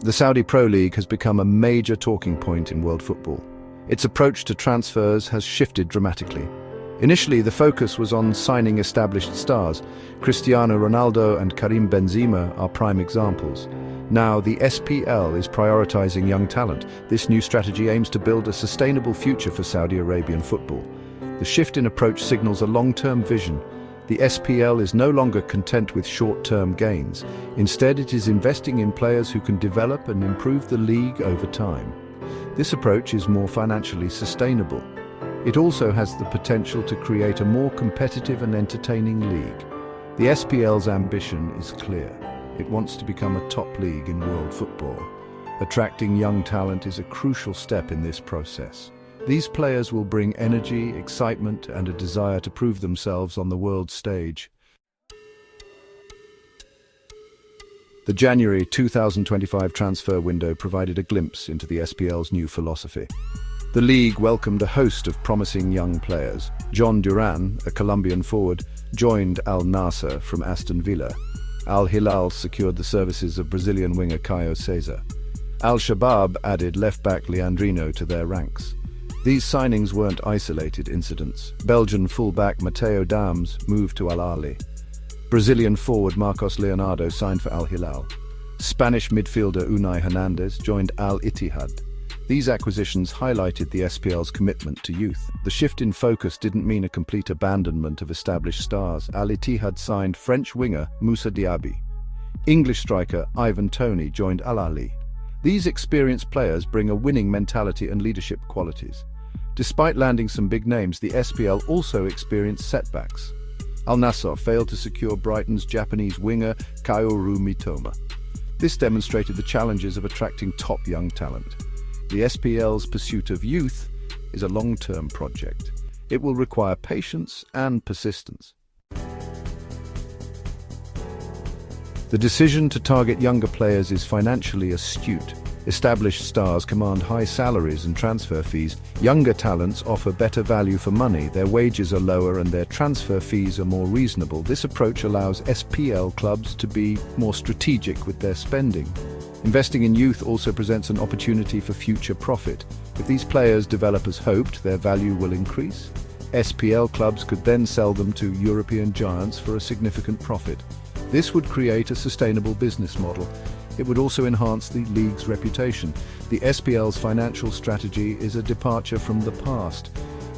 The Saudi Pro League has become a major talking point in world football. Its approach to transfers has shifted dramatically. Initially, the focus was on signing established stars. Cristiano Ronaldo and Karim Benzema are prime examples. Now, the SPL is prioritizing young talent. This new strategy aims to build a sustainable future for Saudi Arabian football. The shift in approach signals a long-term vision. The SPL is no longer content with short-term gains. Instead, it is investing in players who can develop and improve the league over time. This approach is more financially sustainable. It also has the potential to create a more competitive and entertaining league. The SPL's ambition is clear. It wants to become a top league in world football. Attracting young talent is a crucial step in this process. These players will bring energy, excitement, and a desire to prove themselves on the world stage. The January 2025 transfer window provided a glimpse into the SPL's new philosophy. The league welcomed a host of promising young players. Jhon Durán, a Colombian forward, joined Al Nassr from Aston Villa. Al Hilal secured the services of Brazilian winger Kaio César. Al-Shabaab added left-back Leandrino to their ranks. These signings weren't isolated incidents. Belgian fullback Mateo Dams moved to Al Ahly. Brazilian forward Marcos Leonardo signed for Al Hilal. Spanish midfielder Unai Hernandez joined Al Ittihad. These acquisitions highlighted the SPL's commitment to youth. The shift in focus didn't mean a complete abandonment of established stars. Al Ittihad signed French winger Moussa Diaby. English striker Ivan Toney joined Al Ahly. These experienced players bring a winning mentality and leadership qualities. Despite landing some big names, the SPL also experienced setbacks. Al Nassr failed to secure Brighton's Japanese winger Kaoru Mitoma. This demonstrated the challenges of attracting top young talent. The SPL's pursuit of youth is a long-term project. It will require patience and persistence. The decision to target younger players is financially astute. Established stars command high salaries and transfer fees. Younger talents offer better value for money. Their wages are lower and their transfer fees are more reasonable. This approach allows SPL clubs to be more strategic with their spending. Investing in youth also presents an opportunity for future profit. If these players develop as hoped, their value will increase. SPL clubs could then sell them to European giants for a significant profit. This would create a sustainable business model. It would also enhance the league's reputation. The SPL's financial strategy is a departure from the past.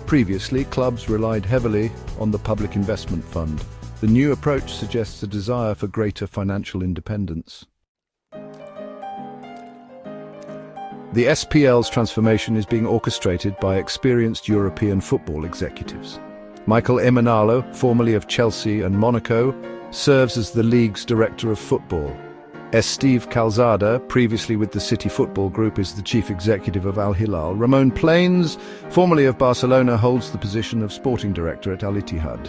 Previously, clubs relied heavily on the public investment fund. The new approach suggests a desire for greater financial independence. The SPL's transformation is being orchestrated by experienced European football executives. Michael Emenalo, formerly of Chelsea and Monaco, serves as the league's director of football. Steve Calzada, previously with the City Football Group, is the chief executive of Al Hilal. Ramon Planes, formerly of Barcelona, holds the position of sporting director at Al Ittihad.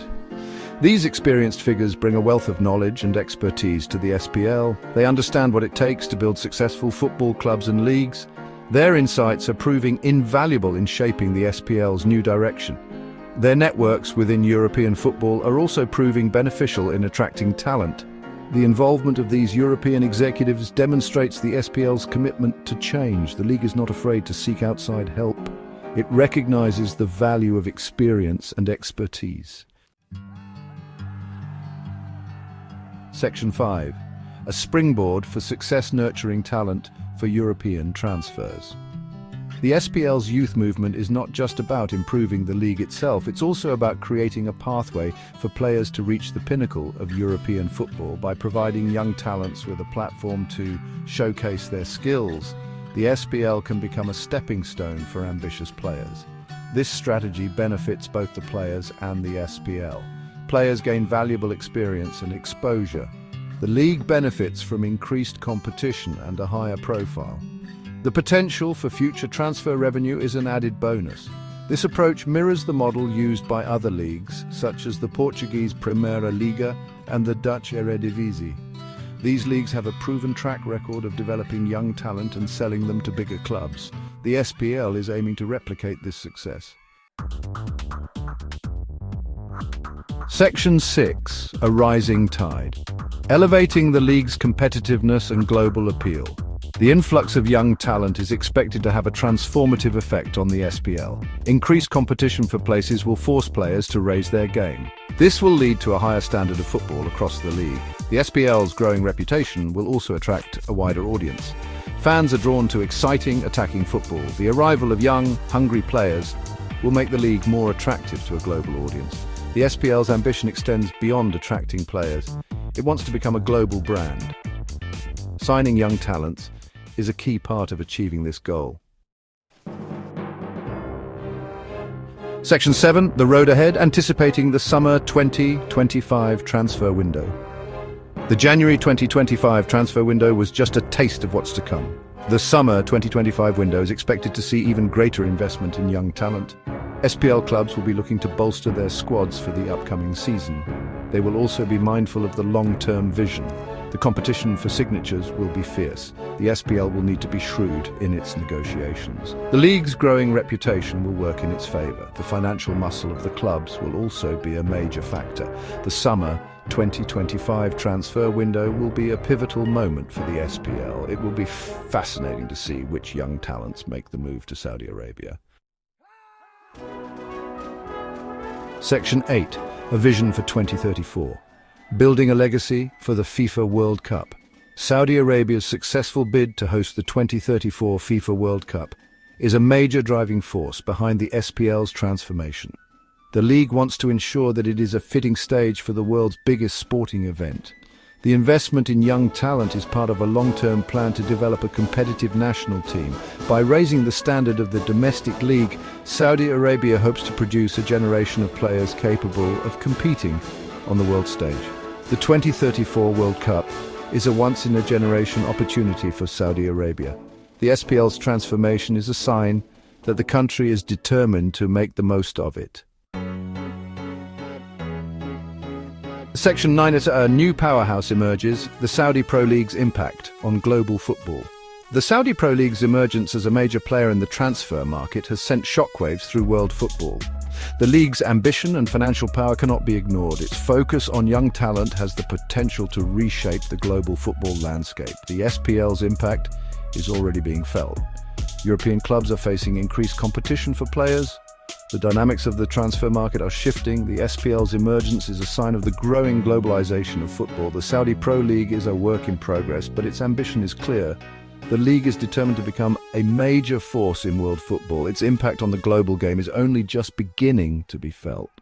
These experienced figures bring a wealth of knowledge and expertise to the SPL. They understand what it takes to build successful football clubs and leagues. Their insights are proving invaluable in shaping the SPL's new direction. Their networks within European football are also proving beneficial in attracting talent. The involvement of these European executives demonstrates the SPL's commitment to change. The league is not afraid to seek outside help. It recognizes the value of experience and expertise. Section 5. A springboard for success nurturing talent for European transfers. The SPL's youth movement is not just about improving the league itself, it's also about creating a pathway for players to reach the pinnacle of European football by providing young talents with a platform to showcase their skills. The SPL can become a stepping stone for ambitious players. This strategy benefits both the players and the SPL. Players gain valuable experience and exposure. The league benefits from increased competition and a higher profile. The potential for future transfer revenue is an added bonus. This approach mirrors the model used by other leagues, such as the Portuguese Primeira Liga and the Dutch Eredivisie. These leagues have a proven track record of developing young talent and selling them to bigger clubs. The SPL is aiming to replicate this success. Section 6. A rising tide. Elevating the league's competitiveness and global appeal. The influx of young talent is expected to have a transformative effect on the SPL. Increased competition for places will force players to raise their game. This will lead to a higher standard of football across the league. The SPL's growing reputation will also attract a wider audience. Fans are drawn to exciting, attacking football. The arrival of young, hungry players will make the league more attractive to a global audience. The SPL's ambition extends beyond attracting players. It wants to become a global brand. Signing young talents is a key part of achieving this goal. Section 7, the road ahead, anticipating the summer 2025 transfer window. The January 2025 transfer window was just a taste of what's to come. The summer 2025 window is expected to see even greater investment in young talent. SPL clubs will be looking to bolster their squads for the upcoming season. They will also be mindful of the long-term vision. The competition for signatures will be fierce. The SPL will need to be shrewd in its negotiations. The league's growing reputation will work in its favour. The financial muscle of the clubs will also be a major factor. The summer 2025 transfer window will be a pivotal moment for the SPL. It will be fascinating to see which young talents make the move to Saudi Arabia. Section 8, a vision for 2034. Building a legacy for the FIFA World Cup. Saudi Arabia's successful bid to host the 2034 FIFA World Cup is a major driving force behind the SPL's transformation. The league wants to ensure that it is a fitting stage for the world's biggest sporting event. The investment in young talent is part of a long-term plan to develop a competitive national team. By raising the standard of the domestic league, Saudi Arabia hopes to produce a generation of players capable of competing on the world stage. The 2034 World Cup is a once-in-a-generation opportunity for Saudi Arabia. The SPL's transformation is a sign that the country is determined to make the most of it. Section 9, a new powerhouse emerges, the Saudi Pro League's impact on global football. The Saudi Pro League's emergence as a major player in the transfer market has sent shockwaves through world football. The league's ambition and financial power cannot be ignored. Its focus on young talent has the potential to reshape the global football landscape. The SPL's impact is already being felt. European clubs are facing increased competition for players. The dynamics of the transfer market are shifting. The SPL's emergence is a sign of the growing globalization of football. The Saudi Pro League is a work in progress, but its ambition is clear. The league is determined to become a major force in world football. Its impact on the global game is only just beginning to be felt.